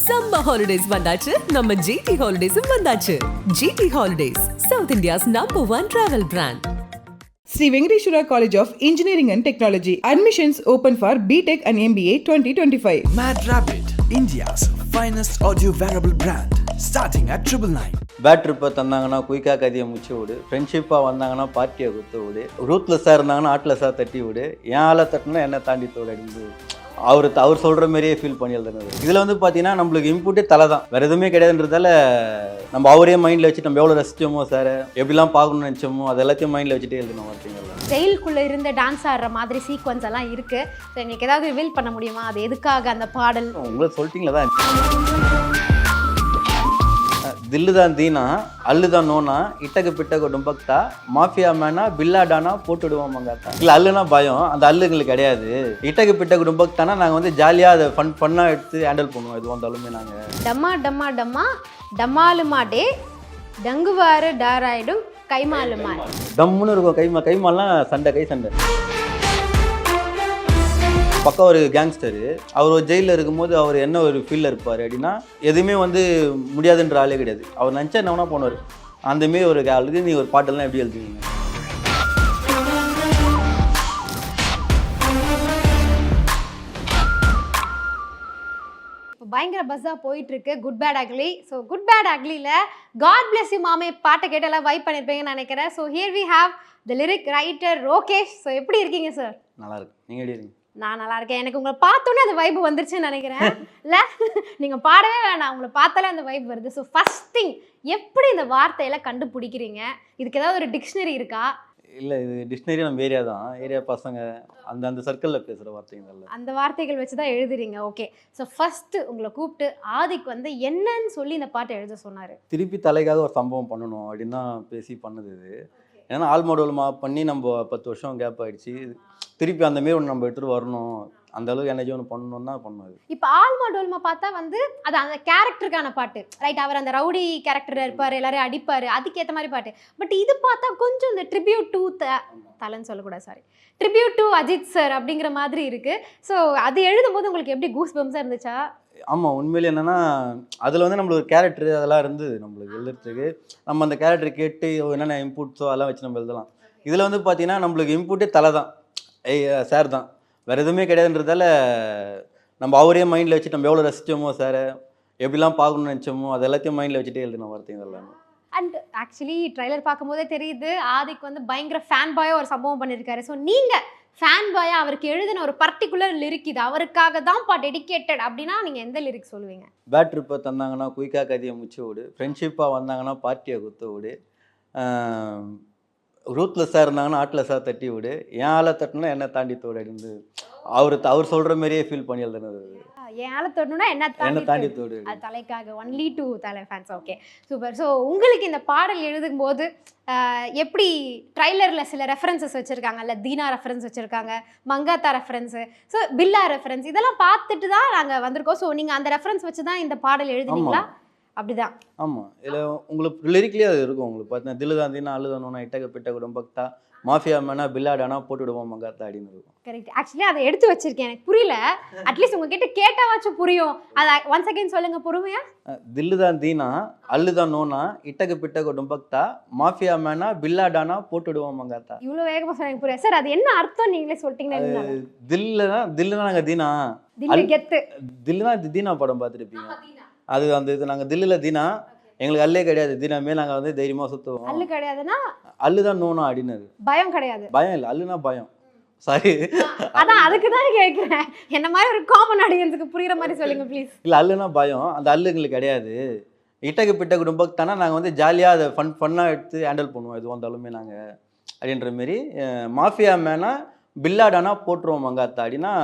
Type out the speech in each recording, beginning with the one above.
Summer holidays வந்தாச்சு நம்ம GT Holidays வந்தாச்சு. GT Holidays, South India's #1 travel brand. Sri Venkateshwara College of Engineering and Technology. Admissions open for BTech and MBA 2025. Mad Rabbit, India's finest audio wearable brand, starting at 999. Bad ட்ரிப்பை தந்தாங்கன்னா குயிக்காக கதியை முச்சு விடு, ஃப்ரெண்ட்ஷிப்பாக வந்தாங்கன்னா பார்ட்டியை குத்து விடு, ரூத்லெஸ்ஸாக இருந்தாங்கன்னா ஆட்லெஸ்ஸாக தட்டி விடு, என் ஆளை தட்டினா என்ன தாண்டி தோடு அப்படின்னு அவர் சொல்கிற மாதிரியே ஃபீல் பண்ணி எழுதுனது. இதில் வந்து பார்த்தீங்கன்னா நம்மளுக்கு இன்புட்டே தலை தான், வேறு எதுவுமே கிடையாதுன்றதால நம்ம அவரே மைண்டில் வச்சு நம்ம எவ்வளோ ரசிச்சோமோ சார் எப்படிலாம் பார்க்கணும்னு நினச்சோமோ அது எல்லாத்தையும் மைண்டில் வச்சுட்டே எழுதணும் பார்த்தீங்களா. ஜெயிலுக்குள்ளே இருந்த டான்ஸ் ஆடுற மாதிரி சீக்வன்ஸ் எல்லாம் இருக்குது. ஸோ எங்களுக்கு ஏதாவது ரிவீல் பண்ண முடியுமா, அது எதுக்காக அந்த பாடல்? உங்களுக்கு சொல்லிட்டீங்களா தான். தில்லு தான் தீனா, அல்லு தான் நோனா, இட்டக்கு பிட்டக்கு டும்பக்தா, மாஃபியா மேனா, பில்லாடானா போட்டுடுவோம் மங்காத்தா. இல்லை அல்லுனா பயம், அந்த அல்லு எங்களுக்கு கிடையாது. இட்டக்கு பிட்டக்கு டும்பக்தானா நாங்கள் வந்து ஜாலியாக அதை ஃபன்னாக எடுத்து ஹேண்டில் பண்ணுவோம். எது வந்தாலுமே நாங்கள் டம்மா டம்மா டம்மா டம்மாலுமா டே டங்குவாரு டாராயிடும் கைமாலுமா. டம்முன்னு இருக்கும் கைமாலாம் சண்டை கை சண்டை. பக்கம் ஒரு கேங்ஸ்டரு, அவர் ஒரு ஜெயிலில் இருக்கும்போது அவர் என்ன ஒரு ஃபீலில் இருப்பார் அப்படின்னா எதுவுமே வந்து முடியாதுன்ற ஆளே கிடையாது. அவர் நினச்சா என்ன பண்ணுவார். அந்தமாரி ஒரு ஆளுக்கு நீ ஒரு பாட்டெல்லாம் எப்படி எழுதுவீங்க? பயங்கர பஸ்ஸாக போயிட்டு இருக்கு good bad ugly. So good bad அக்லியில் காட் பிளஸ் யூ மாமே பாட்டை கேட்டெல்லாம் வைப் பண்ணியிருப்பீங்கன்னு நினைக்கிறேன். So here we have the lyric writer Rokesh. So எப்படி இருக்கீங்க சார்? நல்லா இருக்கு, நீங்கள் எப்படி இருக்கீங்க? நான் நல்லா இருக்கேன். எனக்கு உங்களை பார்த்தோன்னே அந்த வைப் வந்துருச்சுன்னு நினைக்கிறேன். இல்லை நீங்கள் பாடவே வேணாம், உங்களை பார்த்தாலே அந்த வைப் வருது. ஸோ ஃபர்ஸ்ட் திங், எப்படி இந்த வார்த்தையெல்லாம் கண்டுபிடிக்கிறீங்க? இதுக்கு ஏதாவது ஒரு டிக்ஷனரி இருக்கா? இல்லை, இது டிக்ஷனரி நம்ம ஏரியா தான், ஏரியா பசங்க அந்த சர்க்கிளில் பேசுகிற வார்த்தைகள், அந்த வார்த்தைகள் வச்சு தான் எழுதுறீங்க. ஓகே. ஸோ ஃபஸ்ட்டு உங்களை கூப்பிட்டு ஆதிக் வந்து என்னன்னு சொல்லி இந்த பாட்டை எழுத சொன்னார்? திருப்பி தலைக்காக ஒரு சம்பவம் பண்ணணும் அப்படின்னு தான் பேசி பண்ணுது இது. ஏன்னா ஆல் மாடல் பண்ணி நம்ம 10 வருஷம் கேப் ஆகிடுச்சு. திருப்பி அந்தமாரி ஒன்று நம்ம எடுத்துகிட்டு வரணும், அந்த அளவுக்கு எனர்ஜி ஒன்று பண்ணணும் தான் பண்ணுது. இப்போ ஆல்மா டோல்மா பார்த்தா வந்து அது அந்த கேரக்டருக்கான பாட்டு, ரைட்? அவர் அந்த ரவுடி கேரக்டர் இருப்பார், எல்லாரையும் அடிப்பார், அதுக்கேற்ற மாதிரி பாட்டு. பட் இது பார்த்தா கொஞ்சம் இந்த ட்ரிபியூட் டு தலைன்னு சொல்லக்கூடாது, sorry, tribute to Ajith sir அப்படிங்கிற மாதிரி இருக்குது. ஸோ அது எழுதும் போது உங்களுக்கு எப்படி கூஸ் பம்ஸாக இருந்துச்சா? ஆமாம், உண்மையிலே என்னென்னா அதில் வந்து நம்மளுக்கு ஒரு கேரக்டர் அதெல்லாம் இருந்தது நம்மளுக்கு எழுதுறதுக்கு. நம்ம அந்த கேரக்டர் கேட்டு என்னென்ன இன்புட்ஸோ அதெல்லாம் வச்சு நம்ம எழுதலாம். இதில் வந்து பார்த்தீங்கன்னா நம்மளுக்கு இன்புட்டே தலை தான், சார் தான், வேறு எதுவுமே கிடையாதுன்றதால நம்ம அவரே மைண்டில் வச்சு நம்ம எவ்வளோ ரசித்தோமோ சார் எப்படிலாம் பார்க்கணும்னு நினச்சோமோ அது எல்லாத்தையும் மைண்டில் வச்சுட்டே எழுதின வார்த்தைகள் எல்லாமே. அண்ட் ஆக்சுவலி ட்ரைலர் பார்க்கும்போதே தெரியுது ஆதிக் வந்து பயங்கர ஃபேன் பாயாக ஒரு சம்பவம் பண்ணியிருக்காரு. ஸோ நீங்கள் ஃபேன் பாயா அவருக்கு எழுதின ஒரு பர்டிகுலர் லிரிக் இது அவருக்காக தான்ப்பா டெடிக்கேட்டட் அப்படின்னா நீங்கள் எந்த லிரிக் சொல்லுவீங்க? பேட் ட்ரிப்பை தந்தாங்கன்னா குயிக்காக கதியை முச்சு விடு, ஃப்ரெண்ட்ஷிப்பாக வந்தாங்கன்னா பார்ட்டியை குத்து விடு, ரூத்லெஸ்ஸாக இருந்தாங்கன்னா ஆட்லெஸ்ஸாக தட்டி விடு, என் ஆளை தட்டினா என்ன தாண்டி தோடு அப்படின்னு அவர் சொல்கிற மாதிரியே ஃபீல் பண்ணி எழுதுனது. என் ஆளை தோடணுன்னா என்ன தாண்டி தோடு, அது தலைக்காக ஒன்லி டூ தலை ஃபேன்ஸ். Okay, super. ஸோ உங்களுக்கு இந்த பாடல் எழுதும் போது எப்படி ட்ரைலரில் சில ரெஃபரன்சஸ் வச்சுருக்காங்கல்ல, தீனா ரெஃபரன்ஸ் வச்சுருக்காங்க, மங்காத்தா ரெஃபரன்ஸு, ஸோ பில்லா ரெஃபரன்ஸ், இதெல்லாம் பார்த்துட்டு தான் நாங்கள் வந்திருக்கோம். ஸோ நீங்கள் அந்த ரெஃபரன்ஸ் வச்சு தான் இந்த பாடல் எழுதுனீங்களா? அப்படிதான். ஆமாம், இதில் உங்களுக்கு லிரிக்லேயே அது இருக்கும். உங்களுக்கு பார்த்தீங்கன்னா தில்லு தான் தீனா, அல்லு தானோனா, இட்டக பிட்டக டும்பக்தா, மாஃபியா மேனா, பில்லாடானா போட்டுடுவோம் மங்காத்தா அப்படின்னு இருக்கும். கரெக்ட். ஆக்சுவலி அதை எடுத்து வச்சிருக்கேன், எனக்கு புரியல. அட்லீஸ்ட் உங்ககிட்ட கேட்டாவாச்சும் புரியும். அதை ஒன் செகண்ட் சொல்லுங்க பொறுமையா. தில்லு தான் தீனா, அல்லு தான் நோனா, இட்டக பிட்டக டும்பக்தா, மாஃபியா மேனா, பில்லாடானா போட்டுடுவோம் மங்காத்தா. இவ்வளோ வேகமாக சொன்னீங்க, புரியாது சார். அது என்ன அர்த்தம் நீங்களே சொல்லிட்டீங்கன்னா? தில்லுனா நாங்கள் தீனா, தில்லு கெத்து. தில்லுனா தீனா படம் பார்த்துருப்பீங்க. அது அந்த இது நாங்கள் தில்லில் தீனா, எங்களுக்கு அல்லே கிடையாது, தீனாமே நாங்கள் வந்து தைரியமாக சுற்றுவோம். அல்லு கிடையாதுன்னா அல்லுதான் நோனா அப்படின்னு. பயம் கிடையாது, பயம் இல்லை, அல்லுனா பயம். சாரி, அதான் அதுக்கு தான் கேட்குறேன். என்ன மாதிரி ஒரு காமன் ஆடியன்ஸுக்கு புரியுற மாதிரி சொல்லுங்க ப்ளீஸ். இல்லை, அல்லுனா பயம், அந்த அல்லு எங்களுக்கு கிடையாது. இட்டக்கு பிட்ட குடும்பத்தானா நாங்கள் வந்து ஜாலியாக அதை ஃபன்னாக எடுத்து ஹேண்டில் பண்ணுவோம். எது வந்தாலுமே நாங்கள் அப்படின்ற மாரி. மாஃபியா மேனா பில்லாடானா போட்டுருவோம் மங்காத்தா அப்படின்னா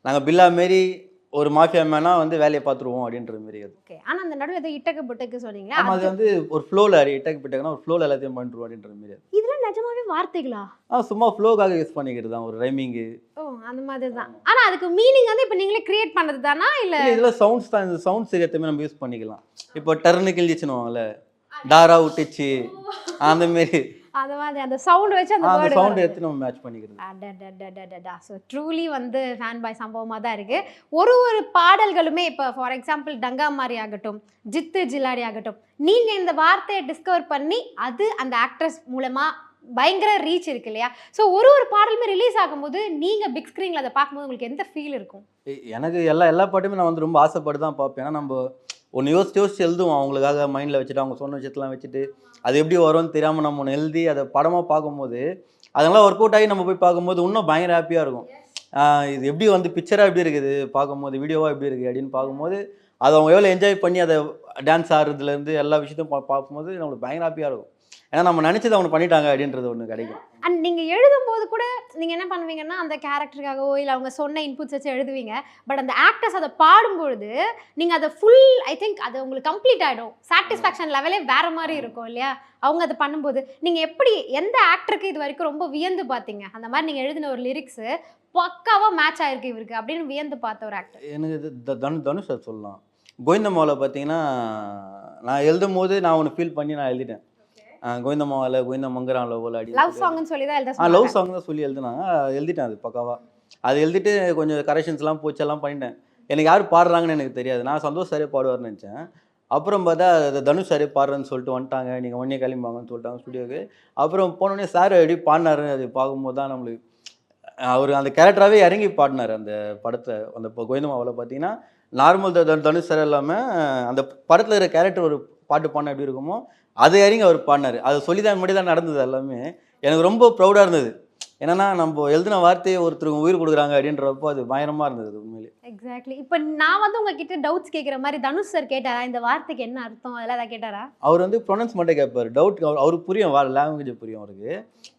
நாங்கள் பில்லா மாரி ஒரு மாஃபியா மேனா வந்து வேலையை பார்த்துருவோம் அப்படின்ற மாரி. அது ஓகே. ஆனால் அந்த நடுவில் ஏதோ இட்டக்கு புட்டக்கு சொன்னீங்களா? அது வந்து ஒரு ஃப்ளோவில் இட்டக்கு பிட்டக்குன்னா ஒரு ஃப்ளோவில் எல்லாத்தையும் பண்ணிடுவோம் அப்படின்ற மாரி. இதெல்லாம் நிஜமாவே வார்த்தைகளா? சும்மா ஃப்ளோக்காக யூஸ் பண்ணிக்கிறது தான், ஒரு ரைமிங்கு. ஓ, அந்த மாதிரி தான். ஆனால் அதுக்கு மீனிங் வந்து இப்போ நீங்களே கிரியேட் பண்ணுறது தானா? இல்லை இதில் சவுண்ட்ஸ் தான், இந்த சவுண்ட்ஸ் எல்லாத்தையுமே நம்ம யூஸ் பண்ணிக்கலாம். இப்போ டர்னு கிழிச்சுனுவாங்கல்ல, டாரா விட்டுச்சு, அந்த மாரி அந்த மாதிரி அந்த சவுண்ட் வச்சு அந்த அந்த வேர்டு சவுண்ட் எடுத்து நம்ம மேட்ச் பண்ணிக்கிறது. ஸோ ட்ரூலி வந்து ஃபேன் பாய் சம்பவமாக தான் இருக்குது. ஒரு பாடல்களுமே இப்போ ஃபார் எக்ஸாம்பிள் டங்கா மாதிரி ஆகட்டும், ஜித்து ஜில்லாடி ஆகட்டும், நீங்கள் இந்த வார்த்தையை டிஸ்கவர் பண்ணி அது அந்த ஆக்ட்ரஸ் மூலமாக பயங்கர ரீச் இருக்கு இல்லையா? ஸோ ஒரு பாடலுமே ரிலீஸ் ஆகும்போது நீங்கள் பிக் ஸ்க்ரீனில் அதை பார்க்கும்போது உங்களுக்கு எந்த ஃபீல் இருக்கும்? எனக்கு எல்லா பாட்டுமே நான் வந்து ரொம்ப ஆசைப்பட்டு தான் பார்ப்பேன். ஏன்னா நம்ம ஒன்று யோசிச்சு எழுதுவோம், அவங்களுக்காக மைண்டில் வச்சுட்டு அவங்க சொன்ன விஷயத்தெல்லாம் வச்சுட்டு அது எப்படி வரும்னு தெரியாமல் நம்ம ஒன்று எழுதி அதை படமாக பார்க்கும்போது அதெல்லாம் ஒர்க் அவுட் ஆகி நம்ம போய் பார்க்கும்போது இன்னும் பயங்கர ஹாப்பியாக இருக்கும். இது எப்படி வந்து பிக்சராக எப்படி இருக்குது பார்க்கும்போது, வீடியோவாக எப்படி இருக்குது அப்படின்னு பார்க்கும்போது அதை அவங்க எவ்வளோ என்ஜாய் பண்ணி அதை டான்ஸ் ஆடுறதுலேருந்து எல்லா விஷயத்தையும் பார்க்கும்போது நம்மளுக்கு பயங்கர ஹாப்பியாக இருக்கும். ஏன்னா நம்ம நினச்சது அவங்க பண்ணிட்டாங்க அப்படின்றது ஒன்று கிடைக்கும். அண்ட் நீங்கள் எழுதும்போது கூட நீங்கள் என்ன பண்ணுவீங்கன்னா அந்த கேரக்டருக்காகவோ இல்லை அவங்க சொன்ன இன்புட்ஸ் வச்சு எழுதுவீங்க. பட் அந்த ஆக்டர்ஸ் அதை பாடும்பொழுது நீங்கள் அதை ஃபுல் ஐ திங்க் அது உங்களுக்கு கம்ப்ளீட் ஆகிடும். சாட்டிஸ்ஃபேக்ஷன் லெவலே வேறு மாதிரி இருக்கும் இல்லையா அவங்க அதை பண்ணும்போது? நீங்கள் எப்படி எந்த ஆக்டருக்கு இது வரைக்கும் ரொம்ப வியந்து பார்த்தீங்க? அந்த மாதிரி நீங்கள் எழுதின ஒரு லிரிக்ஸு பக்காவாக மேட்ச் ஆகிருக்கு இவருக்கு அப்படின்னு வியந்து பார்த்த ஒரு ஆக்டர்? எனக்கு தனுஷ் சார் சொல்லலாம். கோவிந்தம்மாவில் பார்த்தீங்கன்னா நான் எழுதும் போது நான் ஒன்று ஃபீல் பண்ணி நான் எழுதிட்டேன். கோவிந்தம்மாவில் கோவிந்த மங்கரான் லவ் அடி லவ் சாங்னு சொல்லி தான் எழுத லவ் சாங் தான் சொல்லி எழுதுனாங்க. எழுதிட்டேன் அது பக்காவாக. அது எழுதிட்டு கொஞ்சம் கரெக்ஷன்ஸ்லாம் போச்செல்லாம் பண்ணிட்டேன். எனக்கு யார் பாடுறாங்கன்னு எனக்கு தெரியாது. நான் சந்தோஷ் சாரே பாடுவார்னு நினச்சேன். அப்புறம் பார்த்தா தனுஷ் சாரே பாடுறேன்னு சொல்லிட்டு வந்துட்டாங்க. நீங்கள் ஒன்றே கிளம்பிவாங்கன்னு சொல்லிட்டாங்க ஸ்டுடியோக்கு. அப்புறம் போனோடனே சார் எப்படி பாடினாரு அது பார்க்கும்போது தான் நம்மளுக்கு அவர் அந்த கேரக்டராகவே இறங்கி பாடினார் அந்த படத்தை. அந்த கோவிந்தம்மாவில் பார்த்தீங்கன்னா நார்மல் தனுஷ் சார் இல்லாமல் அந்த படத்தில் இருக்கிற கேரக்டர் ஒரு பாட்டு பாடினா எப்படி இருக்குமோ அதை இறங்கி அவர் பாடினார். அதை சொல்லி தான் முன்னாடி தான் நடந்தது. எல்லாமே எனக்கு ரொம்ப ப்ரௌடாக இருந்தது. ஏன்னா நம்ம எழுதின வார்த்தையை ஒருத்தருக்கு உயிர் கொடுக்குறாங்க அப்படின்றப்போ அது பயங்கரமாக இருந்தது உண்மையிலே. எக்ஸாக்ட்லி. இப்போ நான் வந்து உங்ககிட்ட டவுட்ஸ் கேட்குற மாதிரி தனுஷ் சார் கேட்டாரா இந்த வார்த்தைக்கு என்ன அர்த்தம் அதெல்லாம் அதை கேட்டாரா? அவர் வந்து ப்ரொனன்ஸ் மட்டும் கேட்பார். டவுட் அவருக்கு புரியும், லாங்குவேஜ் புரியும் அவருக்கு.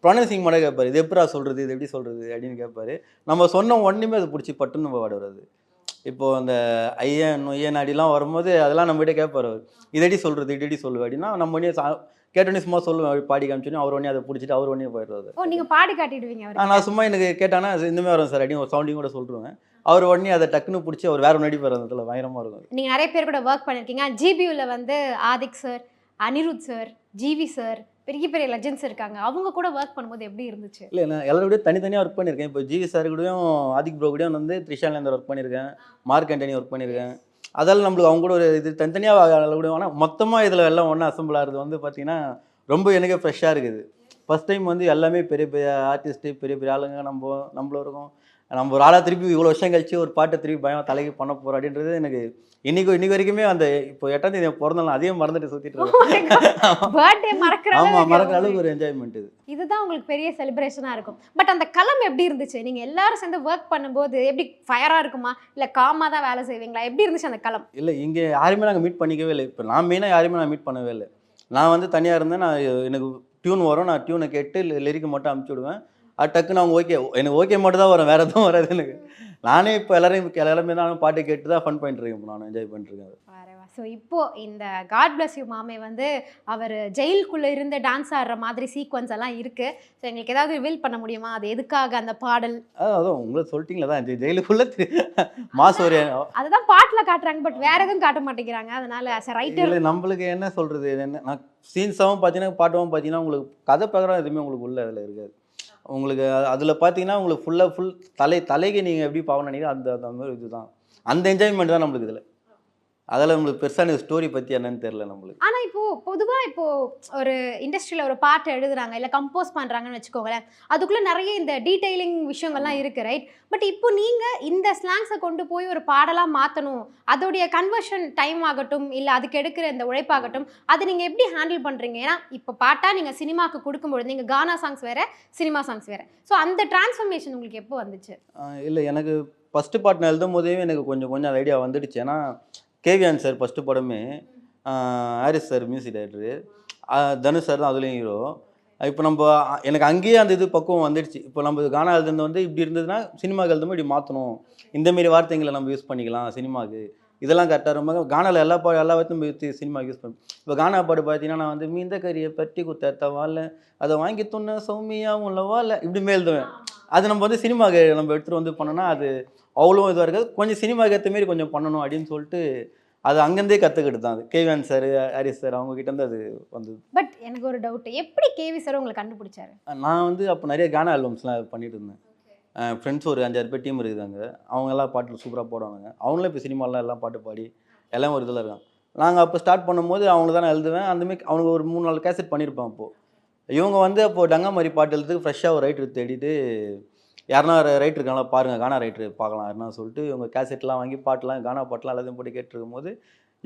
ப்ரொனன்சிங் மட்டும் கேட்பார். இது எப்படா சொல்கிறது, இது எப்படி சொல்கிறது அப்படின்னு கேட்பார். நம்ம சொன்ன ஒன்றுமே அது பிடிச்சி பட்டுன்னு நம்ம வாடுறது. இப்போது அந்த ஐயன் அடிலாம் வரும்போது அதெல்லாம் நம்மகிட்ட கேட்பார். அவர் இதடி சொல்கிறது இதடி சொல்லுவேன் அப்படின்னா நம்ம ஒன்றே கேட்டோன்னே சும்மா சொல்லுவேன், பாடி காமிச்சோன்னே அவர் ஒன்றே அதை பிடிச்சிட்டு அவர் ஒன்றே போயிடுவார். ஓ நீங்கள் பாடி காட்டிடுவீங்க? நான் சும்மா எனக்கு கேட்டானா இந்தமாதிரி வரும் சார் அப்படின்னு ஒரு சவுண்டிங் கூட சொல்லிடுவேன். அவர் உடனே அதை டக்குன்னு பிடிச்சி அவர் வேறு ஒன்று அடிப்பார். அந்த இடத்துல பயங்கரமாக இருக்கும். நீங்கள் நிறைய பேர் கூட ஒர்க் பண்ணியிருக்கீங்க. ஜிபியூவில் வந்து Adhik sir, Anirudh sir, GV sir, பெரிய பெரிய லெஜெண்ட்ஸ் இருக்காங்க. அவங்க கூட ஒர்க் பண்ணும்போது எப்படி இருந்துச்சு? இல்லை நான் எல்லாரோடய தனித்தனியாக ஒர்க் பண்ணியிருக்கேன். இப்போ ஜிவி சார் கூடயும் ஆதிக் ப்ரோ கூடயும் வந்து த்ரிஷாலேந்தர் ஒர்க் பண்ணியிருக்கேன், மார்க் ஆண்டனி ஒர்க் பண்ணியிருக்கேன். அதெல்லாம் நம்மளுக்கு அவங்க கூட ஒரு இது தனித்தனியாக கூட ஆனால் மொத்தமாக இதில் எல்லாம் ஒன்றா அசம்பிள் ஆகிறது வந்து பார்த்திங்கன்னா ரொம்ப எனக்கே ஃப்ரெஷ்ஷாக இருக்குது. ஃபஸ்ட் டைம் வந்து எல்லாமே பெரிய பெரிய ஆர்டிஸ்ட்டு, பெரிய பெரிய ஆளுங்க நம்மளும் இருக்கோம். நம்ம ஒரு ஆளாக திருப்பி இவ்வளோ வருஷம் கழிச்சு ஒரு பாட்டை திருப்பி பயம் தலைக்கு பண்ண போகிறோம் அப்படின்றது எனக்கு இன்னைக்கு வரைக்குமே அந்த இப்போ 8ஆம் தேதி பிறந்தாலும் அதையும் மறந்துட்டு சுற்றிட்டு இருக்கேன். பர்த்டே மறக்கிற அளவுக்கு ஒரு என்ஜாய்மெண்ட் இது. இதுதான் உங்களுக்கு பெரிய செலிப்ரேஷனாக இருக்கும். பட் அந்த களம் எப்படி இருந்துச்சு? நீங்கள் எல்லாரும் சேர்ந்து ஒர்க் பண்ணும்போது எப்படி ஃபயராக இருக்குமா இல்லை காமாக தான் வேலை செய்வீங்களா? எப்படி இருந்துச்சு அந்த களம்? இல்லை இங்கே யாருமே நாங்கள் மீட் பண்ணிக்கவே இல்லை. இப்போ நான் மெயினாக யாருமே நான் மீட் பண்ணவே இல்லை. நான் வந்து தனியாக இருந்தேன். நான் எனக்கு டியூன் வரும், நான் டியூனை கேட்டு லிரிக்கு மட்டும் அனுப்பிச்சி விடுவேன். அது டக்குன்னு அவங்க ஓகே, எனக்கு ஓகே மட்டும் தான் வரும், வேறு எதுவும் வராது எனக்கு. நானே இப்போ எல்லாருமே நானும் பாட்டு கேட்டு தான் ஃபன் பண்ணிட்டு இருக்கேன். நான் என்ஜாய் பண்ணிட்டுருக்கேன். ஸோ இப்போது இந்த காட் பிளஸ் யூ மாமே வந்து அவர் ஜெயிலுக்குள்ளே இருந்து டான்ஸ் ஆடுற மாதிரி சீக்வன்ஸ் எல்லாம் இருக்குது. ஸோ எங்களுக்கு ஏதாவது ரிவீல் பண்ண முடியுமா? அது எதுக்காக அந்த பாடல்? அதான் உங்களுக்கு சொல்லிட்டீங்களா தான் ஜெயிலுக்குள்ளே மாஸ் ஒரு அதுதான் பாட்டில் காட்டுறாங்க. பட் வேறு எதுவும் காட்ட மாட்டேங்கிறாங்க. அதனால் ஆஸ் அ ரைட்டர் நம்மளுக்கு என்ன சொல்கிறது, என்ன நான் சீன்ஸாகவும் பார்த்தீங்கன்னா பாட்டவும் பார்த்தீங்கன்னா உங்களுக்கு கதை பிரகாரம் எதுவுமே உங்களுக்கு உள்ள அதில் இருக்காது. உங்களுக்கு அதில் பார்த்தீங்கன்னா உங்களுக்கு ஃபுல் தலைக்கு நீங்கள் எப்படி பாவம் நினைக்கிறீங்க அந்த மாதிரி இதுதான். அந்த என்ஜாய்மெண்ட் தான் நம்மளுக்கு இதில். அதில் நம்மளுக்கு பெருசான ஸ்டோரி பற்றி என்னன்னு தெரியல நம்மளுக்கு. ஆனால் பொதுவாக ஒரு இண்டஸ்ட்ரியில் ஒரு பாட்டு எழுதுறாங்க இல்லை கம்போஸ் பண்ணுறாங்கன்னு வச்சுக்கோங்களேன், அதுக்குள்ளே நிறைய இந்த டீட்டெயிலிங் விஷயங்கள்லாம் இருக்குது, ரைட்? பட் இப்போ நீங்கள் இந்த ஸ்லாங்ஸை கொண்டு போய் ஒரு பாடலாக மாற்றணும், அதோடைய கன்வர்ஷன் டைம் ஆகட்டும் இல்லை அதுக்கு எடுக்கிற இந்த உழைப்பாகட்டும், அதை நீங்கள் எப்படி ஹேண்டில் பண்ணுறீங்க? ஏன்னா இப்போ பாட்டாக நீங்கள் சினிமாவுக்கு கொடுக்கும்பொழுது நீங்கள் கானா சாங்ஸ் வேறு, சினிமா சாங்ஸ் வேறு. ஸோ அந்த டிரான்ஸ்ஃபர்மேஷன் உங்களுக்கு எப்போ வந்துச்சு? இல்லை எனக்கு ஃபஸ்ட்டு பாட்டு நான் எழுதும் போதே எனக்கு கொஞ்சம் ஐடியா வந்துடுச்சு. ஏன்னா கேவியான் சார் ஃபஸ்ட்டு படமே, Harris sir music director, Dhanush sir தான் அதுலேயும் ஹீரோ. இப்போ எனக்கு அங்கேயே அந்த இது பக்குவம் வந்துடுச்சு. இப்போ நம்ம கானா எழுதுறது வந்து இப்படி இருந்ததுன்னா சினிமாவுக்கு எழுதும்போது இப்படி மாற்றணும், இந்தமாரி வார்த்தைங்களை நம்ம யூஸ் பண்ணிக்கலாம் சினிமாவுக்கு, இதெல்லாம் கரெக்டாக ரொம்ப கானாவில் எல்லா வார்த்தையும் சினிமாவுக்கு யூஸ் பண்ணும். இப்போ கானா பாட்டு பார்த்தீங்கன்னா நான் வந்து மீந்த கறியை பட்டி குத்த வாழ அதை வாங்கி துண்ண சௌமியாவும் உள்ளவால இப்படிமே எழுதுவேன். அது நம்ம வந்து சினிமாவுக்கு நம்ம எடுத்துகிட்டு வந்து பண்ணோன்னா அது அவ்வளோ இதுவாக இருக்காது. கொஞ்சம் சினிமாவுக்கு ஏற்ற மாரி கொஞ்சம் பண்ணணும் அப்படின்னு சொல்லிட்டு அது அங்கேருந்தே கற்றுக்கிட்டு தான். அது கேவிஎன் சார், ஹாரிஸ் சார் அவங்க கிட்டேருந்து அது வந்தது. பட் எனக்கு ஒரு டவுட், எப்படி கேவி சார் உங்களை கண்டுபிடிச்சாரு? நான் வந்து அப்போ நிறைய கானா ஆல்பம்ஸ்லாம் பண்ணிட்டு இருந்தேன். ஃப்ரெண்ட்ஸ் ஒரு 5-6 பேர் டீம் இருக்குது அங்கே. அவங்க எல்லாம் பாட்டு சூப்பராக போடுவாங்க. அவங்களே இப்போ சினிமாலாம் எல்லாம் பாட்டு பாடி எல்லாம் ஒரு இதில் இருக்காங்க. நாங்கள் அப்போ ஸ்டார்ட் பண்ணும்போது அவங்க தான் எழுதுவேன். அந்தமாரி அவனுக்கு ஒரு 3-4 கேசட் பண்ணியிருப்பேன். அப்போது இவங்க வந்து அப்போது டங்கா மாதிரி பாட்டு எழுதுறதுக்கு ஃப்ரெஷ்ஷாக ஒரு ரைட்டர் தேடிட்டு யாருனா ரைட்டர் இருக்காங்களா பாருங்கள், கானா ரைட்டர் பார்க்கலாம் யாருனா சொல்லிட்டு இவங்க கேசட்லாம் வாங்கி பாட்டெலாம் கானா பாட்டெலாம் எல்லாத்தையும் போட்டு கேட்டுருக்கும் போது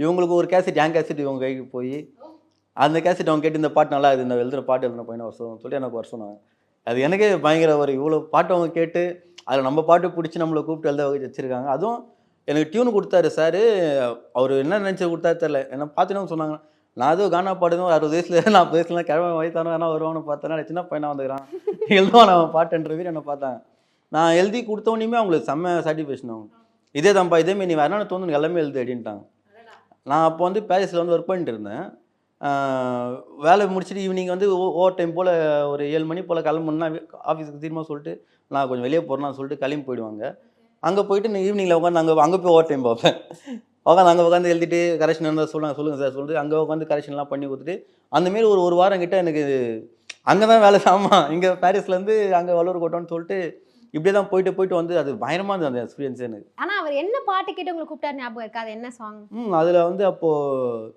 இவங்களுக்கு ஒரு கேசட் என் கேசட் இவங்க கைக்கு போய் அந்த கேசட் அவங்க கேட்டு இந்த பாட்டு நல்லா இருக்குது, இந்த எழுதுகிற பாட்டு எழுதுன பையனை வர சொல்லிட்டு எனக்கு வர சொன்னாங்க. அது எனக்கே பயங்கர ஒரு இவ்வளோ பாட்டு அவங்க கேட்டு அதில் நம்ம பாட்டு பிடிச்சி நம்மளை கூப்பிட்டு எழுத வச்சுருக்காங்க. அதுவும் எனக்கு டியூன் கொடுத்தாரு சார். அவர் என்ன நினச்சி கொடுத்தாரு தெரில. என்ன பார்த்துன்னு சொன்னாங்க, நான் அதுவும் கானா பாடுதும் 60 வயசுல 40 வயசுலாம் கிழமை வயசானோ வேணா வருவான்னு பார்த்தேன்னா சின்ன பையனாக வந்துக்கிறான் எழுதுவான் அவன் பாட்டுன்ற வீடு என்னை பார்த்தாங்க. நான் எழுதி கொடுத்தோன்னே அவங்களுக்கு செம்ம சாட்டிஸ்ஃபேக்ஷன் ஆகும். இதே தான்ப்பா இதேமாரி நீ வேறு தோணுன்னு எல்லாமே எழுது அப்படின்ட்டாங்க. நான் அப்போ வந்து பாரிஸில் வந்து ஒர்க் பண்ணிட்டு இருந்தேன். வேலை முடிச்சுட்டு ஈவினிங் வந்து ஓவர் டைம் போல் ஒரு 7 மணி போல் கிளம்புனா ஆஃபீஸுக்கு திரும்ப சொல்லிட்டு நான் கொஞ்சம் வெளியே போகிறேன்னு சொல்லிட்டு கிளம்பி போயிடுவாங்க. அங்கே போயிட்டு நான் ஈவினிங்கில் உட்காந்து அங்கே போய் ஓவர் டைம் பார்ப்பேன். அங்கே உட்காந்து எழுதிட்டு கரெக்ஷன் இருந்தால் சொல்லுங்கள் சார் சொல்லிட்டு அங்கே உட்காந்து கரெக்ஷன்லாம் பண்ணி கொடுத்துட்டு அந்தமாரி ஒரு வாரம் கிட்ட எனக்கு அங்கே தான் வேலை சாமான். இங்கே பாரிஸ்லேருந்து அங்கே வளூர் கோட்டோன்னு சொல்லிட்டு இப்படியே தான் போயிட்டு வந்து அது பயங்கரமாக இருந்தது அந்த எக்ஸ்பீரியன்ஸ் எனக்கு. ஆனால் அவர் என்ன பாட்டு கேட்டு உங்களுக்கு கூப்பிட்டாரு ஞாபகம் இருக்கா? அது என்ன சாங்? அதில் வந்து அப்போது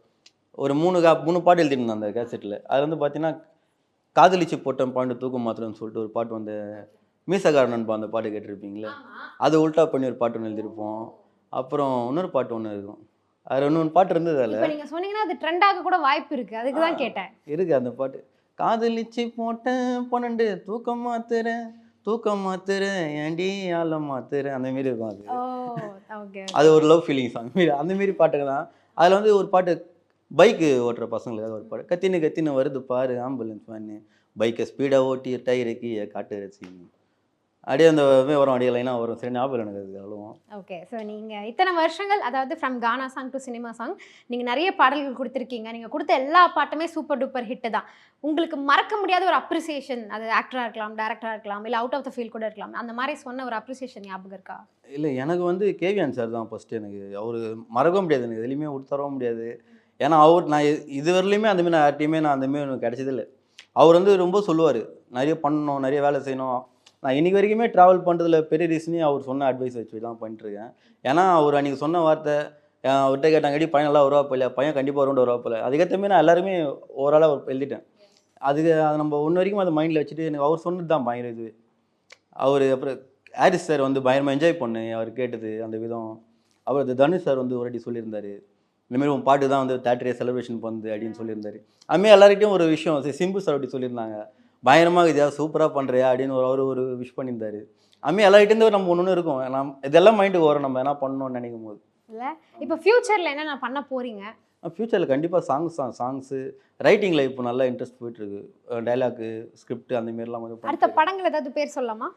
ஒரு 3 பாட்டு எழுதிருந்தேன் அந்த கேசட்டில். அது வந்து பார்த்தீங்கன்னா காதலிச்சு போட்டேன் பாண்டு தூக்கம் மாத்திரம்னு சொல்லிட்டு ஒரு பாட்டு வந்து மீசகாரனன்பா அந்த பாட்டு கேட்டிருப்பீங்களே, அது உல்ட்டா பண்ணி ஒரு பாட்டு ஒன்று எழுதியிருப்போம். அப்புறம் இன்னொரு பாட்டு ஒன்று இருக்கும். அது இன்னொன்று பாட்டு இருந்தது அதில். இப்போ நீங்கள் சொன்னீங்கன்னா அது ட்ரெண்டாக கூட வாய்ப்பு இருக்குது, அதுக்கு தான் கேட்டேன். இருக்குது அந்த பாட்டு. காதலிச்சு போட்டேன் 12 தூக்கம் மாத்துறேன் ஏண்டி ஆழம் மாத்துறேன் அந்த மாரி இருக்கும். அது அது ஒரு லவ் ஃபீலிங் சாங் மாரி அந்த மாரி பாட்டுக்கு தான். அதில் வந்து ஒரு பாட்டு பைக்கு ஓட்டுற பசங்களுக்கு ஒரு பாட்டு கத்தின்னு வருது பாரு ஆம்புலன்ஸ் வேன்னு பைக்கை ஸ்பீடாக ஓட்டி டயருக்கு காட்டு ரசிங்க அப்படியே அந்த வரும் அப்படியே லைனாக வரும். சரி ஞாபகம் எனக்கு அது அவ்வளோவும். ஓகே, ஸோ நீங்கள் இத்தனை வருஷங்கள், அதாவது from gaana song to cinema song, நீங்கள் நிறைய பாடல்கள் கொடுத்துருக்கீங்க. நீங்கள் கொடுத்த எல்லா பாட்டுமே சூப்பர் டூப்பர் ஹிட்டு தான். உங்களுக்கு மறக்க முடியாத ஒரு அப்ரிசியேஷன், அது ஆக்டராக இருக்கலாம், டேரக்டராக இருக்கலாம், இல்லை அவுட் ஆஃப் த ஃபீல்ட் கூட இருக்கலாம், அந்த மாதிரி சொன்ன ஒரு அப்ரிசியேஷன் ஞாபகம் இருக்கா? இல்லை, எனக்கு வந்து கேவிஎன் சார் தான் ஃபஸ்ட்டு. எனக்கு அவர் மறக்க முடியாது, எனக்கு எதுலையுமே விட்டுத்தரவும் முடியாது. ஏன்னா நான் இதுவரையிலுமே அந்தமாரி நான் யார்ட்டையுமே அந்தமாரி எனக்கு கிடைச்சதில்லை. அவர் வந்து ரொம்ப சொல்லுவார், நிறைய பண்ணணும், நிறைய வேலை செய்யணும். நான் இன்றைக்கி வரைக்குமே ட்ராவல் பண்ணுறதுல பெரிய ரீசனே அவர் சொன்ன அட்வைஸ் வச்சு தான் பண்ணிட்டுருக்கேன். ஏன்னா அவர் அன்றைக்கி சொன்ன வார்த்தை அவர்கிட்ட கேட்டாங்கடி பையன் நல்லா வருவா போல, பையன் கண்டிப்பாக வருவாண்டு வருவா போல. அதுக்கேற்றமே நான் எல்லாருமே ஓவராலாக எழுதிட்டேன். அது நம்ம ஒன்று வரைக்கும் அதை மைண்டில் வச்சுட்டு எனக்கு அவர் சொன்னது தான் பயங்கர இது. அவர் அப்புறம் ஹாரிஸ் சார் வந்து பயங்கரமாக என்ஜாய் பண்ணு அவர் கேட்டது அந்த விதம். அவர் தனுஷ் சார் வந்து ஒரு வாட்டி சொல்லியிருந்தார், இந்தமாரி உன் பாட்டு தான் வந்து 30 டே செலிப்ரேஷன் பண்ணுது அப்படின்னு சொல்லியிருந்தார். அதுமாரி எல்லாருக்கிட்டையும் ஒரு விஷயம் சிம்பு சார் அப்படி சொல்லியிருந்தாங்க, பயங்கரமாக இதையா சூப்பராக பண்ணுறியா அப்படின்னு அவர் ஒரு விஷ் பண்ணியிருந்தார். அதுமாரி எல்லார்கிட்டேருந்து நம்ம ஒன்று இருக்கும், இதெல்லாம் மைண்டுக்கு வரும் நம்ம என்ன பண்ணணும்னு நினைக்கும் போது. இல்லை இப்போ ஃப்யூச்சரில் என்ன நான் பண்ண போகிறீங்க? ஃப்யூச்சரில் கண்டிப்பாக சாங்ஸு ரைட்டிங்கில் இப்போ நல்லா இன்ட்ரெஸ்ட் போயிட்டுருக்கு. டைலாக்கு ஸ்கிரிப்ட் அந்தமாரிலாம் கொஞ்சம். அடுத்த படங்கள் ஏதாவது பேர் சொல்லலாமா?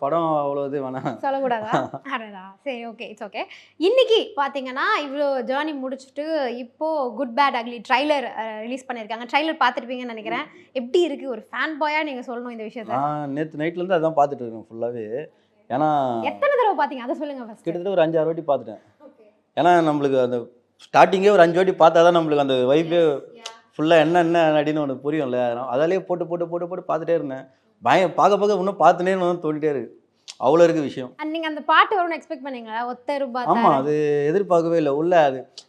படம் அவ்வளோ இது வேணாம் சொல்லக்கூடாதா? அடடா, சரி, ஓகே, இட்ஸ் ஓகே. இன்னைக்கு பார்த்தீங்கன்னா இவ்வளோ ஜேர்னி முடிச்சுட்டு இப்போது Good bad Ugly trailer release பண்ணியிருக்காங்க. ட்ரைலர் பார்த்துருப்பீங்கன்னு நினைக்கிறேன். எப்படி இருக்குது? ஒரு ஃபேன் பாயாக நீங்கள் சொல்லணும் இந்த விஷயத்தை. நேற்று நைட்லேருந்து அதான் பார்த்துட்டு இருக்கேன் ஃபுல்லாகவே. ஏன்னா எத்தனை தடவை பார்த்தீங்க அதை சொல்லுங்கள் ஃபஸ்ட். கிட்டத்தட்ட ஒரு 5-6 வாட்டி பார்த்துட்டேன். ஏன்னா நம்மளுக்கு அந்த ஸ்டார்டிங்கே ஒரு 5 வாட்டி பார்த்தா தான் நம்மளுக்கு அந்த வைப்பே ஃபுல்லாக என்ன அப்படின்னு ஒன்று புரியும்ல. அதாலேயே போட்டு பார்த்துட்டே இருந்தேன். பார்க்க இன்னும் பார்த்துனே தோண்டிட்டே இருக்கு. அவ்வளோ இருக்குது விஷயம். நீங்கள் அந்த பாட்டு வரும்னு எக்ஸ்பெக்ட் பண்ணீங்களா? ஒத்த ரூபாய். ஆமாம், அது எதிர்பார்க்கவே இல்லை. உள்ள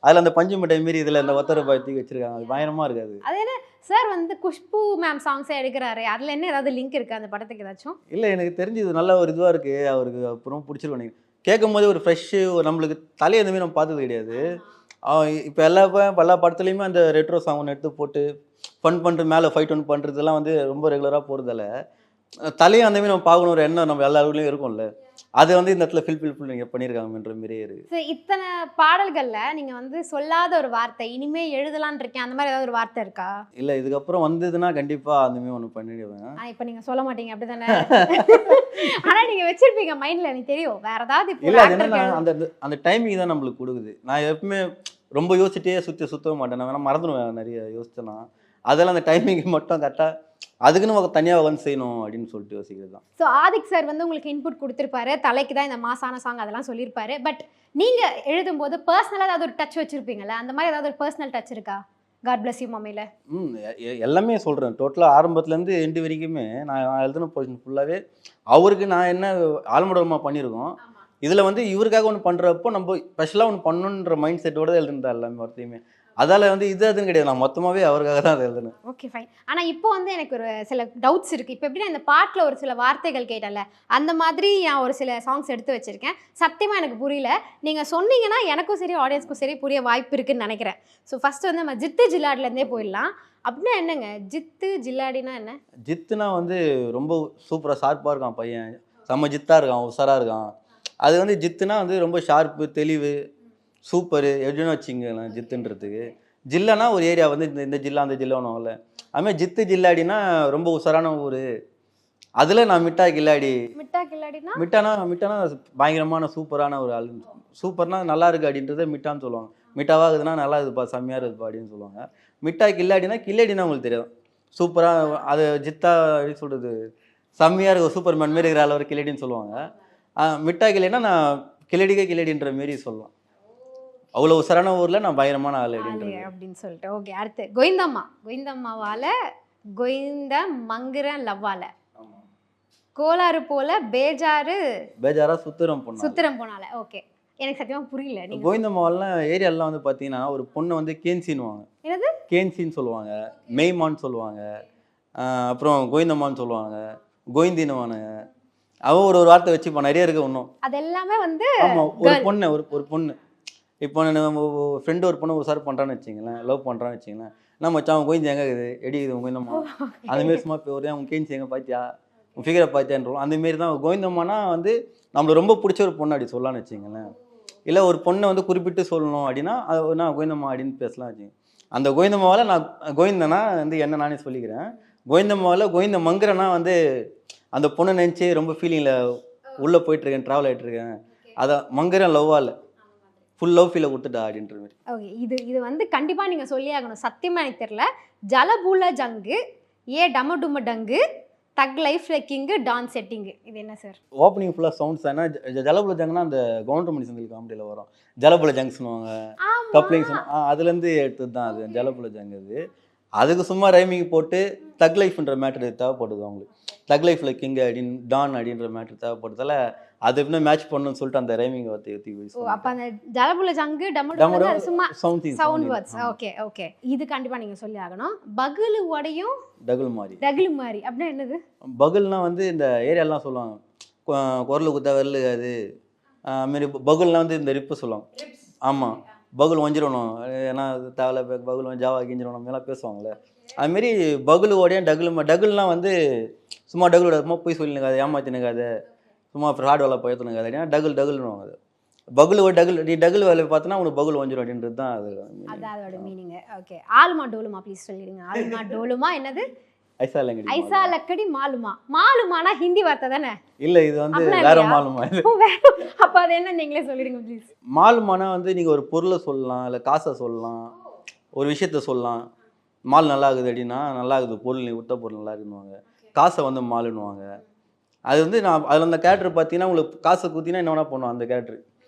அதில் அந்த பஞ்சு மிட்டாய் மாரி இதில் இந்த ஒத்த ரூபாய் தூக்கி வச்சிருக்காங்க. அது பயங்கரமாக இருக்காது. அது என்ன சார் வந்து குஷ்பு மேம் சாங்ஸே எடுக்கிறாரு, அதில் என்ன ஏதாவது லிங்க் இருக்குது அந்த படத்துக்கு ஏதாச்சும்? இல்லை, எனக்கு தெரிஞ்சு இது நல்ல ஒரு இதுவாக இருக்குது. அவருக்கு அப்புறம் பிடிச்சிருக்கோம். நீங்கள் கேட்கும் போது ஒரு ஃப்ரெஷ்ஷு நம்மளுக்கு தலையை எதுவுமே நம்ம பார்த்தது கிடையாது. இப்போ எல்லா படத்துலையுமே அந்த ரெட்ரோ சாங் ஒன்று எடுத்து போட்டு ஃபன் பண்ணுறது, மேலே ஃபைட் ஒன்று பண்ணுறதுலாம் வந்து ரொம்ப ரெகுலராக போகிறதால தலையை அந்தமாரி நம்ம பார்க்கணும் ஒரு எண்ணம் நம்ம எல்லாருக்குள்ளேயும் இருக்கும்ல. அது வந்து இந்த இடத்துல ஃபில் நீங்கள் பண்ணியிருக்காங்கன்ற மாரியே இருக்குது. சரி, இத்தனை பாடல்களில் நீங்கள் வந்து சொல்லாத ஒரு வார்த்தை இனிமேல் எழுதலான் இருக்கேன், அந்த மாதிரி ஏதாவது ஒரு வார்த்தை இருக்கா? இல்லை, இதுக்கப்புறம் வந்ததுன்னா கண்டிப்பாக அந்தமாரி ஒன்று பண்ணிடுவேன். இப்போ நீங்கள் சொல்ல மாட்டீங்க அப்படி தானே? ஆனால் நீங்கள் வச்சிருப்பீங்க மைண்டில், எனக்கு தெரியும். வேற ஏதாவது இல்லை, அது என்னன்னா அந்த டைமிங் தான் நம்மளுக்கு கொடுக்குது. நான் எப்பவுமே ரொம்ப யோசிச்சிட்டே சுற்றவே மாட்டேன். நான் வேணால் மறந்துடுவேன் நிறைய யோசிச்சேன்னா. அதெல்லாம் அந்த டைமிங் மட்டும் கரெக்டாக அதுக்குன்னு தனியாக வந்து செய்யணும் அப்படின்னு சொல்லிட்டு யோசிக்கிறது தான். ஸோ ஆதிக் சார் வந்து உங்களுக்கு இன்புட் கொடுத்துருப்பாரு, தலைக்கு தான் இந்த மாசான சாங் அதெல்லாம் சொல்லியிருப்பாரு. பட் நீங்கள் எழுதும்போது பர்சனலாக ஏதாவது ஒரு டச் வச்சுருப்பீங்கல்ல, அந்த மாதிரி ஏதாவது ஒரு பர்சனல் டச் இருக்கா காட் பிளஸ் யூ மம்மியில்? எல்லாமே சொல்கிறேன். டோட்டலாக ஆரம்பத்துலேருந்து எண்டு வரைக்குமே நான் எழுதின போர்ஷன் ஃபுல்லாகவே அவருக்கு நான் என்ன ஆல்மடோமா பண்ணியிருக்கோம், இதில் வந்து இவருக்காக ஒன்று பண்ணுறப்போ நம்ம ஸ்பெஷலாக ஒன்று பண்ணணுன்ற மைண்ட் செட்டோட தான் எழுதுனதா எல்லாமே வார்த்தையுமே. அதால் வந்து இது அதுன்னு கிடையாது, நான் மொத்தமாகவே அவருக்காக தான் அதை எழுதுனேன். Okay fine. ஆனால் இப்போ வந்து எனக்கு ஒரு சில டவுட்ஸ் இருக்குது. இப்போ எப்படின்னா இந்த பாட்டில் ஒரு சில வார்த்தைகள் கேட்டல, அந்த மாதிரி நான் ஒரு சில சாங்ஸ் எடுத்து வச்சுருக்கேன். சத்தியமாக எனக்கு புரியல. நீங்கள் சொன்னீங்கன்னா எனக்கும் சரி ஆடியன்ஸ்க்கும் சரி புரிய வாய்ப்பு இருக்குன்னு நினைக்கிறேன். ஸோ ஃபஸ்ட்டு வந்து நம்ம ஜித்து ஜில்லாடிலேருந்தே போயிடலாம். அப்படின்னா என்னங்க ஜித்து ஜில்லாடினா என்ன? ஜித்துனா வந்து ரொம்ப சூப்பராக ஷார்ப்பாக இருக்கான் பையன், செம்ம ஜித்தாக இருக்கான், உஷாராக இருக்கான். அது வந்து ஜித்துனா வந்து ரொம்ப ஷார்ப்பு, தெளிவு, சூப்பரு எப்படின்னு வச்சுங்களேன் ஜித்துன்றதுக்கு. ஜில்லானா ஒரு ஏரியா வந்து இந்த ஜில்லா அந்த ஜில்லானும்ல, அதுமாதிரி ஜித்து ஜில்லாடினா ரொம்ப உஷாரான ஊர். அதில் நான் மிட்டா கில்லாடி. மிட்டா கில்லாடினா மிட்டானா பயங்கரமான சூப்பரான ஒரு ஆள். சூப்பர்னா நல்லா இருக்குது அப்படின்றத மிட்டான்னு சொல்லுவாங்க. மிட்டாவாகுதுன்னா நல்லா இருக்குதுப்பா, செம்மையாக இருக்குதுப்பா அப்படின்னு சொல்லுவாங்க. மிட்டா கில்லாடினா கில்லாடினா உங்களுக்கு தெரியும், சூப்பராக அது ஜித்தா அப்படின்னு சொல்கிறது செம்மையாக இருக்கும், சூப்பர் மேன் மாரி இருக்கிற ஆள் ஒரு கில்லாடின்னு சொல்லுவாங்க. மிட்டா கில்லாடினா நான் கில்லடின்ற மாரி சொல்லலாம். அவ்வளோ உசரான ஊரில் நான் பயங்கரமான ஆள் அப்படின்னு சொல்லிட்டு. ஓகே, அடுத்து கோவிந்தம்மாவால் கோவிந்த மங்குற லவ்வால கோளாறு போல பேஜாரா சுத்திரம் போனால. ஓகே, எனக்கு சத்தியமாக புரியல. கோவிந்தம்மாவெல்லாம் ஏரியாலாம் வந்து பார்த்தீங்கன்னா ஒரு பொண்ணை வந்து கேன்சின்னுவாங்க. என்னது கேன்சின்னு சொல்லுவாங்க, மெய்மான்னு சொல்லுவாங்க, அப்புறம் கோவிந்தம்மான்னு சொல்லுவாங்க, கோவிந்தின்னுவானுங்க. அவன் ஒரு வார்த்தை வச்சுப்பான், நிறைய இருக்கு இன்னும். அது எல்லாமே வந்து ஆமாம், ஒரு பொண்ணு இப்போ நம்ம ஃப்ரெண்டு ஒரு பொண்ணு ஒரு சார் பண்ணுறான்னு வச்சிங்களேன், லவ் பண்ணுறான்னு வச்சிங்களேன், நம்ம மச்சான் அவன் கோயிஞ்சு எங்கே இருக்குது எடி இது கோவிந்தம்மா அந்தமாரி சும்மா ஒரே அவங்க கேன்சி எங்கே பார்த்தியா உன் ஃபிகரை பார்த்தியான்றோம். அந்தமாரி தான் கோவிந்தம்மானா வந்து நம்மளுக்கு ரொம்ப பிடிச்ச ஒரு பொண்ணு அப்படி சொல்லலான்னு வச்சிங்களேன். இல்லை ஒரு பொண்ணை வந்து குறிப்பிட்டு சொல்லணும் அப்படின்னா அது நான் கோவிந்தம்மா அப்படின்னு பேசலாம் வச்சுங்க. அந்த கோவிந்தம்மாவால் நான் கோவிந்தனா வந்து என்ன நானே சொல்லிக்கிறேன். கோவிந்தம்மாவில் கோவிந்த மங்குறனா வந்து அந்த பொண்ணை நினச்சி ரொம்ப ஃபீலிங்கில் உள்ளே போயிட்டுருக்கேன், ட்ராவல் ஆகிட்டுருக்கேன், அதை மங்குறேன் லவ்வால் ஃபுல் லவ் ஃபீலை கொடுத்துட்டா அப்படின்ற மாதிரி. ஓகே, இது வந்து கண்டிப்பாக நீங்கள் சொல்லி ஆகணும். சத்தியமாக எனக்கு தெரியல. ஜலபூல ஜங்கு டம டங்கு தக் லைஃப் கிங்கு டான் செட்டிங்கு, இது என்ன சார்? ஓப்பனிங் ஃபுல்லாக சவுண்ட்ஸ். ஏன்னா ஜலபுல ஜங்குனா அந்த கவுண்டர் செந்தில் காமெடியில் வரும், ஜலபுல ஜங் சொல்லுவாங்க, கப்ளிங் அதுலேருந்து எடுத்தது தான் அது ஜலபுல ஜங். அதுக்கு சும்மா ரைமிங் போட்டு தக் லைஃப்ன்ற மேட்ரு தேவைப்படுது அவங்களுக்கு. தக் லைஃப்பில் கிங் அப்படின்னு டான் அப்படின்ற மேட்ரு தேவைப்படுறதால அது எப்படின்னா மேட்ச் பண்ணணும்னு சொல்லிட்டு அந்த ரைமிங் வார்த்தை அப்போ அந்த ஜலபுல ஜங்கு சும்மா சவுண்ட் வேர்ட்ஸ். ஓகே ஓகே, இது கண்டிப்பாக நீங்கள் சொல்லி ஆகணும். பகுலு உடையும் டகுல் மாதிரி அப்படின்னா என்னது? பகுல்னா வந்து இந்த ஏரியாலாம் சொல்லுவாங்க, குரல் குத்தா வரல அது மாரி. பகுல்னா வந்து இந்த ரிப்பு சொல்லுவாங்க. ஆமாம், பகுல் வஞ்சிடணும், ஏன்னா தேவையில்ல பகுல் ஜாவா கிஞ்சிடணும் அப்படிலாம் பேசுவாங்களே. அதுமாரி பகுலு உடையும் டகுல்னால் வந்து சும்மா டகுலோட சும்மா போய் சொல்லினுக்காது, ஏமாத்தினுக்காது, சும்மா ஃப்ராட் வேலை பயத்துனுக்காது அப்படின்னா டகுல்னுவாங்க. அது பகுல் நீ டகுல் வேலை பார்த்தோன்னா உனக்கு பகுல் வந்துடும் அப்படின்றது தான் அது அதோட meaning. Okay, Aaluma Doluma please சொல்லிடுங்க. ஆலுமா டோலுமா என்னது? ஐசா லக்கடி மாலுமானா ஹிந்தி வார்த்தை தானே? இல்லை, இது வந்து வேற மாலுமா. அப்போ அது என்ன நீங்களே சொல்லிடுங்க ப்ளீஸ். மாலுமானா வந்து நீங்கள் ஒரு பொருளை சொல்லலாம், இல்லை காசை சொல்லலாம், ஒரு விஷயத்த சொல்லலாம். மால் நல்லா இருக்குது அப்படின்னா நல்லா இருக்குது பொருள், நீ விட்ட பொருள் நல்லா இருக்குன்னுவாங்க. காசை வந்து மாலுன்னுவாங்க. அது வந்து நான் அதில் அந்த கேரக்டர் பார்த்தீங்கன்னா உங்களுக்கு காசை குத்தினா என்ன வேணா பண்ணுவோம். அந்த கேரக்டர்,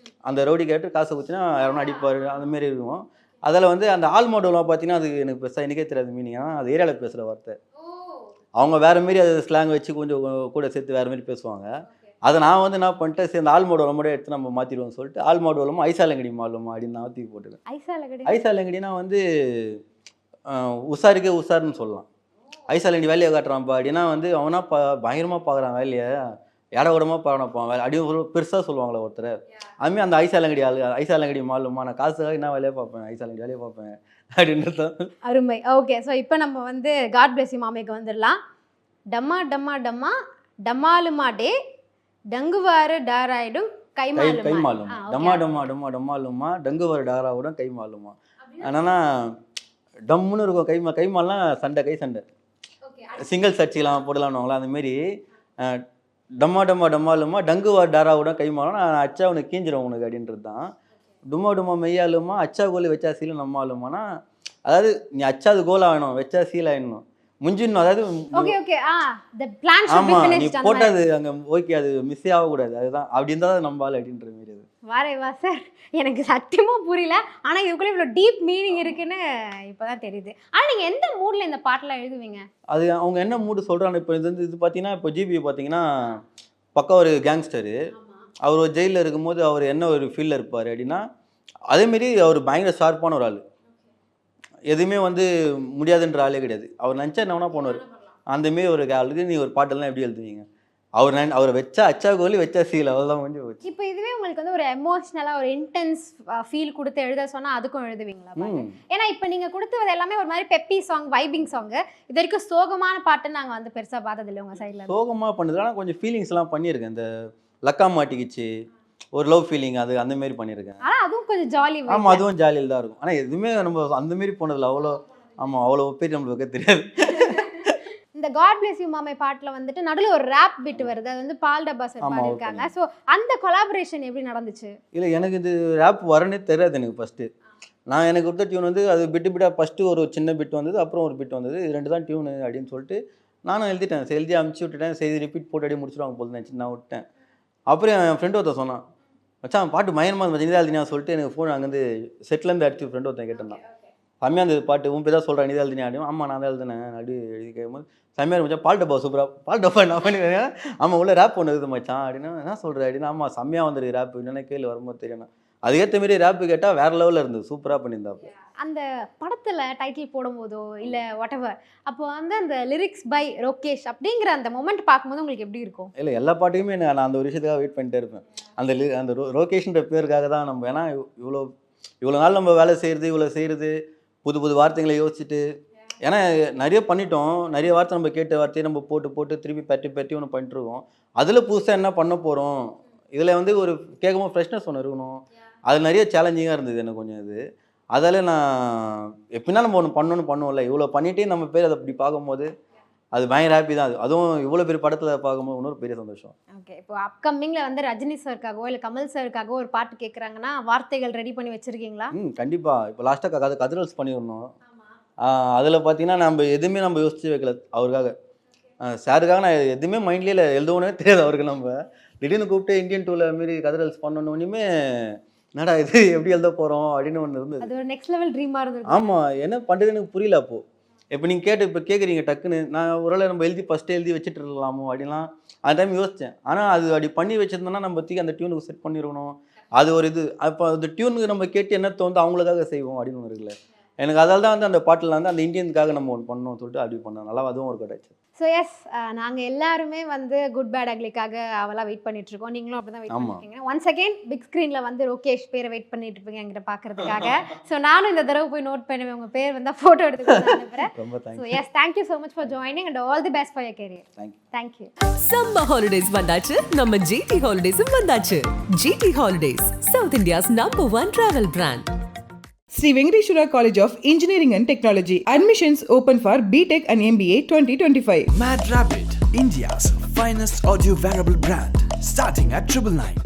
அந்த ரவுடி கேரக்டர் காசை குத்தினா யாரும் அடிப்பார் அந்தமாரி இருக்கும். அதில் வந்து அந்த ஆல் மாடலாம் பார்த்தீங்கன்னா அது எனக்கு பெருசாக எனக்கே தெரியாது மீனிங். ஆனால் அது ஏரியாவில் பேசுகிற வார்த்தை, அவங்க வேறு மாரி அது ஸ்லாங் வச்சு கொஞ்சம் கூட சேர்த்து வேறு மாரி பேசுவாங்க. அதை நான் வந்து என்ன பண்ணிட்டேன், சரி அந்த ஆல் மாடோல மட்டும் எடுத்து நம்ம மாற்றிடுவோம்னு சொல்லிட்டு ஆல் மாடோலமா ஐசாலங்கடி மாலுமா அப்படின்னு நான் தூக்கி போட்டுருக்கேன். ஐசாலங்கடினா வந்து உஷாருக்கே உஷாருன்னு சொல்லலாம். ஐசாலங்கடி வேலையை காட்டுறான்ப்பா அப்படின்னா வந்து அவனா பயங்கரமாக பார்க்குறான் வேலையை, இடவிடமாக பார்க்கணப்பா வேலை அடி பெருசாக சொல்லுவாங்களே ஒருத்தர். அதுமாதிரி அந்த ஐசாலங்கடி மாலுமா நான் காசுக்காக என்ன வேலையை பார்ப்பேன், ஐசாலங்கடி வேலையை பார்ப்பேன் அப்படின்றது. அருமை. ஓகே, ஸோ இப்போ நம்ம வந்து காட் பிளஸ் யூ மாமிக்கு வந்துடலாம். டம்மா டம்மா டம்மா டம்மாலுமா டே டங்குவாரு டாராயிடும் கைமாலுமா. டம்மா டம்மா டம்மா டம்மாலுமா டங்குவாரு டாராவிடும் கைமாலுமா. என்னன்னா டம்முன்னு இருக்கும், கைமாலாம் சண்டை, கை சண்டை, சிங்கிள் சர்ச்சிலாம் போடலாம்னுவாங்களா அந்தமாரி. டம்மா டம்மா டம்மாலுமா டங்குவார் டாராவிடும் கைமாலும் நான் அச்சா உனக்கு கீஞ்சிடும் உனக்கு அப்படின்றது தான். டும்மா டும்மா மெய்யாலுமா அச்சா கோல் வச்சா சீல நம்மாலுமானா, அதாவது நீ அச்சாது கோல் ஆகணும், வச்சா சீல் ஆகிடணும், முஞ்சிடணும். அதாவது okay okay the plan should be ஆமா நீ finished அந்த மாதிரி. போட்டது அங்கே ஓகே அது மிஸ்ஸே ஆகக்கூடாது, அதுதான் அப்படி இருந்தால் தான் நம்பால் அப்படின்ற மாதிரி அது. வாரே வா சார், எனக்கு சத்தியமா புரியல. ஆனா இதுக்குள்ள இவ்வளோ டீப் மீனிங் இருக்குன்னு இப்போதான் தெரியுது. ஆனா நீங்க எந்த மூட்ல இந்த பாட்டெல்லாம் எழுதுவீங்க? அது அவங்க என்ன மூடு சொல்கிறாங்க. இப்போ இது பார்த்தீங்கன்னா இப்போ ஜிபி பார்த்தீங்கன்னா பக்கா ஒரு கேங்ஸ்டரு. அவர் ஒரு ஜெயிலில் இருக்கும்போது அவர் என்ன ஒரு ஃபீலில் இருப்பார் அப்படின்னா, அதேமாரி அவர் பயங்கர ஷார்ப்பான ஒரு ஆள். எதுவுமே வந்து முடியாதுன்ற ஆளே கிடையாது. அவர் நினச்சா என்ன வேணா பண்ணுவார். அந்தமாரி ஒரு ஆளுக்கு நீ ஒரு பாட்டெல்லாம் எப்படி எழுதுவீங்க? அவரை வச்சா அச்சா கோலி வச்சா சீல் அவ்வளோதான் கொஞ்சம் வச்சு. இப்போ இதுவே உங்களுக்கு வந்து ஒரு எமோஷ்னலா ஒரு இன்டென்ஸ் ஃபீல் கொடுத்து எழுத சொன்னா அதுக்கும் எழுதுவீங்களா? ஏன்னா இப்போ நீங்க கொடுத்தது எல்லாமே ஒரு மாதிரி பெப்பி சாங், வைபிங் சாங். இது வரைக்கும் சோகமான பாட்டு நாங்க வந்து பெருசா பார்த்ததில்லை உங்க சைட்ல. சோகமாக பண்ணுறது ஆனால் கொஞ்சம் ஃபீலிங்ஸ்லாம் பண்ணியிருக்கேன். இந்த லக்கா மாட்டிக்கிச்சு ஒரு லவ் ஃபீலிங், அது அந்த மாரி பண்ணியிருக்கேன். ஆனா அதுவும் கொஞ்சம் ஜாலி. ஆமாம் அதுவும் ஜாலியில் தான் இருக்கும். ஆனால் எதுவுமே நம்ம அந்த மாரி போனதில்ல. அவ்வளோ பேர் நம்மளுக்கு வைக்க தெரியாது. இந்த காட் பிளஸ் யூ மாமை பாட்டுல வந்துட்டு நடுவில் ஒரு ரேப் பிட் வருது, அது வந்து பால் டப்பா சார் பாடிருக்காங்க. ஸோ அந்த கொலாபரேஷன் எப்படி நடந்துச்சு? இல்லை எனக்கு இது ரேப் வரனே தெரியாது எனக்கு ஃபஸ்ட்டு. எனக்கு கொடுத்த டியூன் வந்து அது பிட்டாக ஃபஸ்ட்டு ஒரு சின்ன பிட் வந்தது, அப்புறம் ஒரு பிட் வந்தது. இது 2 தான் டியூனு அப்படின்னு சொல்லிட்டு நானும் எழுதிட்டேன். எழுதி அமுச்சு விட்டுட்டேன். செய்தி ரிப்பீட் போட்டு அப்படியே முடிச்சுடுவாங்க போது நினச்சி நான் விட்டேன். அப்புறம் என் ஃப்ரெண்டு ஒருத்தன் சொன்னான், மச்சான் பாட்டு பயணமாக நிதா எழுதினா சொல்லிட்டு எனக்கு ஃபோன் அங்கேருந்து செட்லேருந்து அடிச்சு ஃப்ரெண்டு ஒருத்தன் கேட்டேன். செம்மையாக இருந்தது பாட்டு, உன் பேர் தான் சொல்கிறேன் நிதா எழுதினா அப்படியும். ஆமாம் நான் தான் எழுதினேன் அப்படி எழுதி கேட்கும்போது செம்மையாக மச்சான் பால் டப்பா சூப்பராக பால் டப்பா என்ன பண்ணுவேன். ஆமாம் உள்ள ரேப் ஒன்று இருக்குது மச்சான் அப்படின்னா என்ன சொல்கிறேன் அப்படின்னா, ஆமாம் செம்மையாக வந்துருக்கு ரேப் என்னென்ன கேள்வி வரும்போது தெரியும். அதுக்கேற்ற மாரி ரேப்பு கேட்டால் வேறு லெவலில் இருந்தது, சூப்பராக பண்ணியிருந்தாப்பு. அந்த படத்தில் டைட்டில் போடும்போதோ இல்லை வாட் எவர் அப்போ வந்து அந்த லிரிக்ஸ் பை ரோகேஷ் அப்படிங்கிற அந்த மொமெண்ட் பார்க்கும்போது உங்களுக்கு எப்படி இருக்கும்? இல்லை எல்லா பாட்டுக்குமே நான் அந்த ஒரு விஷயத்துக்காக வெயிட் பண்ணிட்டே இருப்பேன். அந்த ரோகேஷ்ன்ற பேருக்காக தான் நம்ம. ஏன்னா இவ்வளோ நாள் நம்ம வேலை செய்கிறது புது வார்த்தைகளை யோசிச்சுட்டு, ஏன்னா நிறைய பண்ணிட்டோம், நிறைய வார்த்தை நம்ம கேட்ட வார்த்தையை நம்ம போட்டு திருப்பி பட்டி ஒன்று பண்ணிட்டுருக்கோம். அதில் புதுசாக என்ன பண்ண போகிறோம், இதில் வந்து ஒரு கேட்கும்போது ஃப்ரெஷ்னஸ் ஒன்று இருக்கணும். அது நிறைய சேலஞ்சிங்காக இருந்தது எனக்கு கொஞ்சம். இது அதால் நான் எப்படின்னா நம்ம ஒன்று பண்ணுவோம்ல, இவ்வளோ பண்ணிகிட்டே நம்ம பேர் அதை அப்படி பார்க்கும்போது அது பயங்கர ஹாப்பி தான். அதுவும் இவ்வளோ பெரிய படத்தில் பார்க்கும்போது இன்னொரு பெரிய சந்தோஷம். ஓகே, இப்போ அப்கமிங்கில் வந்து ரஜினி சாருக்காகவோ இல்லை கமல் சாருக்காகவோ ஒரு பாட்டு கேட்குறாங்கன்னா வார்த்தைகள் ரெடி பண்ணி வச்சுருக்கீங்களா? கண்டிப்பாக. இப்போ லாஸ்ட்டாக கதிரல்ஸ் பண்ணிடணும். அதில் பார்த்தீங்கன்னா நம்ம எதுவுமே நம்ம யோசிச்சு வைக்கல அவருக்காக. சாருக்காக நான் எதுவுமே மைண்ட்லேயே இல்லை, எழுதவுனே தெரியாது அவருக்கு. நம்ம திடீர்னு கூப்பிட்டு இந்தியன் 2ல மாரி கதிரல்ஸ் பண்ணணுன்னே என்னடா இது எப்படி எழுத போகிறோம் அப்படின்னு ஒன்று இருந்தது. அது ஒரு நெக்ஸ்ட் லெவல் ட்ரீமாக இருந்தது. ஆமாம், என்ன பண்ணுறது எனக்கு புரியல. அப்போது இப்போ நீங்கள் இப்போ கேட்குறீங்க டக்குன்னு, நான் ஒருவேளை நம்ம ஃபஸ்ட்டு எழுதி வச்சுட்டு இருக்கலாமோ அப்படின்லாம் அந்த டைம் யோசித்தேன். ஆனால் அது அப்படி பண்ணி வச்சுருந்தோன்னா நம்ம தூக்கி அந்த டியூனுக்கு செட் பண்ணிடணும். அது ஒரு இது. அப்போ அந்த டியூனுக்கு நம்ம கேட்டு என்ன தோணுது அவங்களுக்காக செய்வோம் அப்படின்னு ஒன்று இருக்குல்ல. எனக்கு அதால் தான் வந்து அந்த பாட்டில் வந்து அந்த இந்தியனுக்காக நம்ம ஒன்று பண்ணணும்னு சொல்லிட்டு அப்படி பண்ணோம். நல்லா அதுவும் ஒரு கட்டாச்சு. ஸோ எஸ், நாங்கள் எல்லாருமே வந்து குட் பேட் அக்லிக்காக அவெல்லாம் வெயிட் பண்ணிட்டு இருக்கோம். நீங்களும் அப்படி தான் வெயிட் பண்ணிருக்கீங்க. ஒன்ஸ் அகேன் பிக் ஸ்க்ரீனில் வந்து ரோகேஷ் பேரை வெயிட் பண்ணிட்டு இருப்பீங்க என்கிட்ட பார்க்கறதுக்காக. ஸோ நானும் இந்த தடவை போய் நோட் பண்ணுவேன் உங்கள் பேர் வந்தால் ஃபோட்டோ எடுத்துக்கிறேன். ரொம்ப thanks. So yes, thank you so much for joining and all the best for your career. Thank you. Summer holidays வந்தாச்சு, நம்ம ஜிடி ஹாலிடேஸும் வந்தாச்சு. GT holidays, South India's #1 travel brand. Sri Venkateshwara College of Engineering and Technology. Admissions open for BTech and MBA 2025. Mad Rabbit, India's finest audio wearable brand, starting at 999.